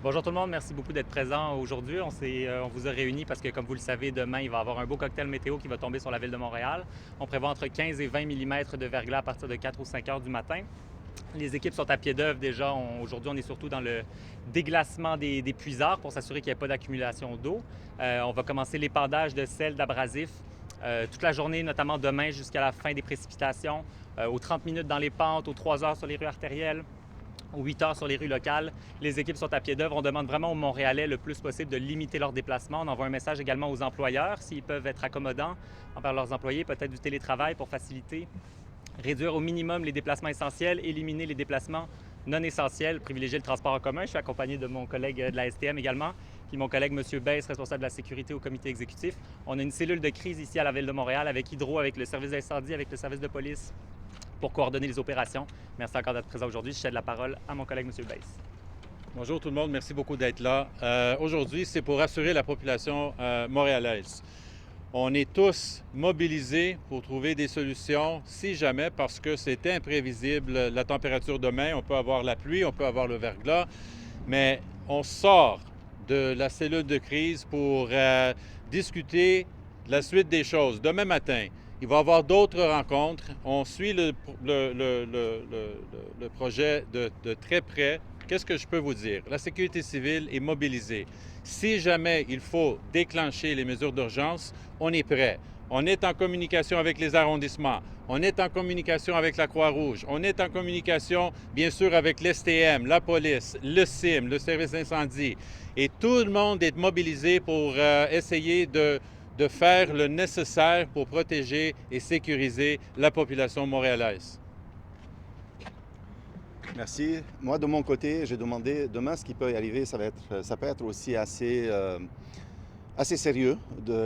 Bonjour tout le monde, merci beaucoup d'être présent aujourd'hui. On vous a réunis parce que, comme vous le savez, demain, il va y avoir un beau cocktail météo qui va tomber sur la ville de Montréal. On prévoit entre 15 et 20 millimètres de verglas à partir de 4 ou 5 heures du matin. Les équipes sont à pied d'œuvre déjà. Aujourd'hui, on est surtout dans le déglacement des puisards pour s'assurer qu'il n'y ait pas d'accumulation d'eau. On va commencer l'épandage de sel d'abrasifs toute la journée, notamment demain jusqu'à la fin des précipitations, aux 30 minutes dans les pentes, aux 3 heures sur les rues artérielles, aux 8 heures sur les rues locales. Les équipes sont à pied d'œuvre. On demande vraiment aux Montréalais le plus possible de limiter leurs déplacements. On envoie un message également aux employeurs s'ils peuvent être accommodants envers leurs employés, peut-être du télétravail pour faciliter, réduire au minimum les déplacements essentiels, éliminer les déplacements non essentiels, privilégier le transport en commun. Je suis accompagné de mon collègue de la STM également, puis mon collègue M. Besse, responsable de la sécurité au comité exécutif. On a une cellule de crise ici à la Ville de Montréal avec Hydro, avec le service d'incendie, avec le service de police pour coordonner les opérations. Merci encore d'être présent aujourd'hui. Je cède la parole à mon collègue M. Besse. Bonjour tout le monde, merci beaucoup d'être là. Aujourd'hui, c'est pour rassurer la population montréalaise. On est tous mobilisés pour trouver des solutions, si jamais, parce que c'est imprévisible. La température demain, on peut avoir la pluie, on peut avoir le verglas, mais on sort de la cellule de crise pour discuter de la suite des choses. Demain matin, il va y avoir d'autres rencontres. On suit le projet de très près. Qu'est-ce que je peux vous dire? La sécurité civile est mobilisée. Si jamais il faut déclencher les mesures d'urgence, on est prêt. On est en communication avec les arrondissements. On est en communication avec la Croix-Rouge. On est en communication, bien sûr, avec l'STM, la police, le CIM, le service d'incendie. Et tout le monde est mobilisé pour essayer de faire le nécessaire pour protéger et sécuriser la population montréalaise. Merci. Moi, de mon côté, j'ai demandé demain ce qui peut y arriver. Ça peut être aussi assez sérieux.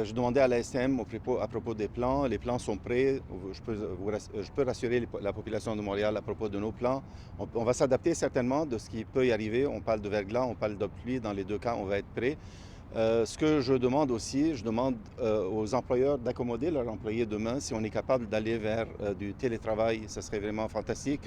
J'ai demandé à la STM à propos des plans. Les plans sont prêts. Je peux rassurer la population de Montréal à propos de nos plans. On va s'adapter certainement de ce qui peut y arriver. On parle de verglas, on parle de pluie. Dans les deux cas, on va être prêt. Ce que je demande aussi, aux employeurs d'accommoder leurs employés demain. Si on est capable d'aller vers du télétravail, ce serait vraiment fantastique.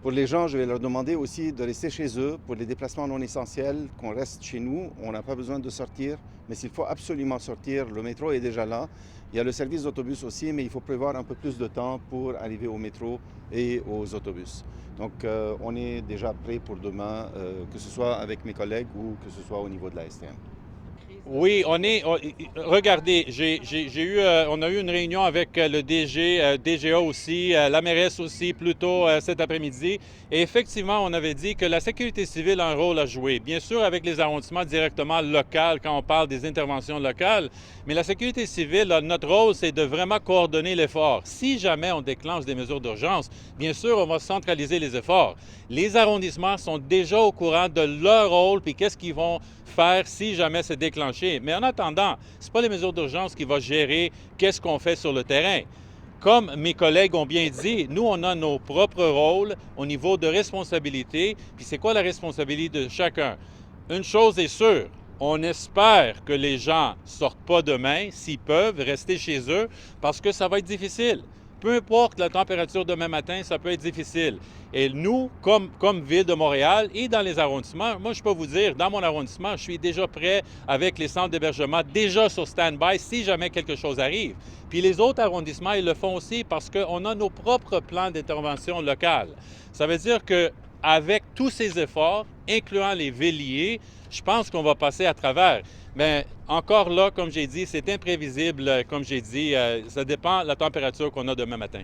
Pour les gens, je vais leur demander aussi de rester chez eux. Pour les déplacements non essentiels, qu'on reste chez nous. On n'a pas besoin de sortir, mais s'il faut absolument sortir, le métro est déjà là. Il y a le service d'autobus aussi, mais il faut prévoir un peu plus de temps pour arriver au métro et aux autobus. Donc, on est déjà prêt pour demain, que ce soit avec mes collègues ou que ce soit au niveau de la STM. Oui, regardez, on a eu une réunion avec le DG, DGA aussi, la mairesse aussi, plus tôt cet après-midi. Et effectivement, on avait dit que la sécurité civile a un rôle à jouer. Bien sûr, avec les arrondissements directement locaux, quand on parle des interventions locales. Mais la sécurité civile, notre rôle, c'est de vraiment coordonner l'effort. Si jamais on déclenche des mesures d'urgence, bien sûr, on va centraliser les efforts. Les arrondissements sont déjà au courant de leur rôle, puis qu'est-ce qu'ils vont faire si jamais c'est déclenché. Mais en attendant, ce n'est pas les mesures d'urgence qui vont gérer qu'est-ce qu'on fait sur le terrain. Comme mes collègues ont bien dit, nous, on a nos propres rôles au niveau de responsabilité. Puis c'est quoi la responsabilité de chacun? Une chose est sûre, on espère que les gens ne sortent pas demain, s'ils peuvent, rester chez eux, parce que ça va être difficile. Peu importe la température demain matin, ça peut être difficile. Et nous, comme Ville de Montréal et dans les arrondissements, moi, je peux vous dire, dans mon arrondissement, je suis déjà prêt avec les centres d'hébergement, déjà sur stand-by si jamais quelque chose arrive. Puis les autres arrondissements, ils le font aussi parce qu'on a nos propres plans d'intervention locale. Ça veut dire qu'avec tous ces efforts, incluant les véliers, je pense qu'on va passer à travers. Mais encore là, comme j'ai dit, c'est imprévisible, comme j'ai dit, ça dépend de la température qu'on a demain matin.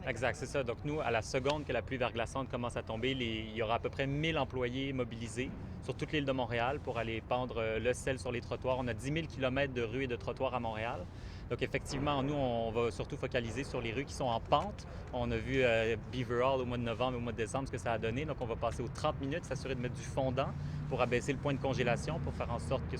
Exact, c'est ça. Donc nous, à la seconde que la pluie verglaçante commence à tomber, il y aura à peu près 1000 employés mobilisés sur toute l'île de Montréal pour aller pendre le sel sur les trottoirs. On a 10 000 km de rues et de trottoirs à Montréal. Donc effectivement, nous, on va surtout focaliser sur les rues qui sont en pente. On a vu Beaver Hall au mois de novembre et au mois de décembre ce que ça a donné. Donc on va passer aux 30 minutes, s'assurer de mettre du fondant pour abaisser le point de congélation, pour faire en sorte que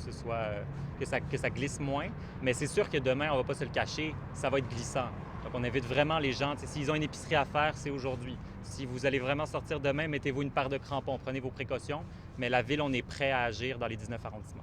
que ça glisse moins. Mais c'est sûr que demain, on ne va pas se le cacher, ça va être glissant. Donc, on invite vraiment les gens, s'ils ont une épicerie à faire, c'est aujourd'hui. Si vous allez vraiment sortir demain, mettez-vous une paire de crampons, prenez vos précautions. Mais la ville, on est prêt à agir dans les 19 arrondissements.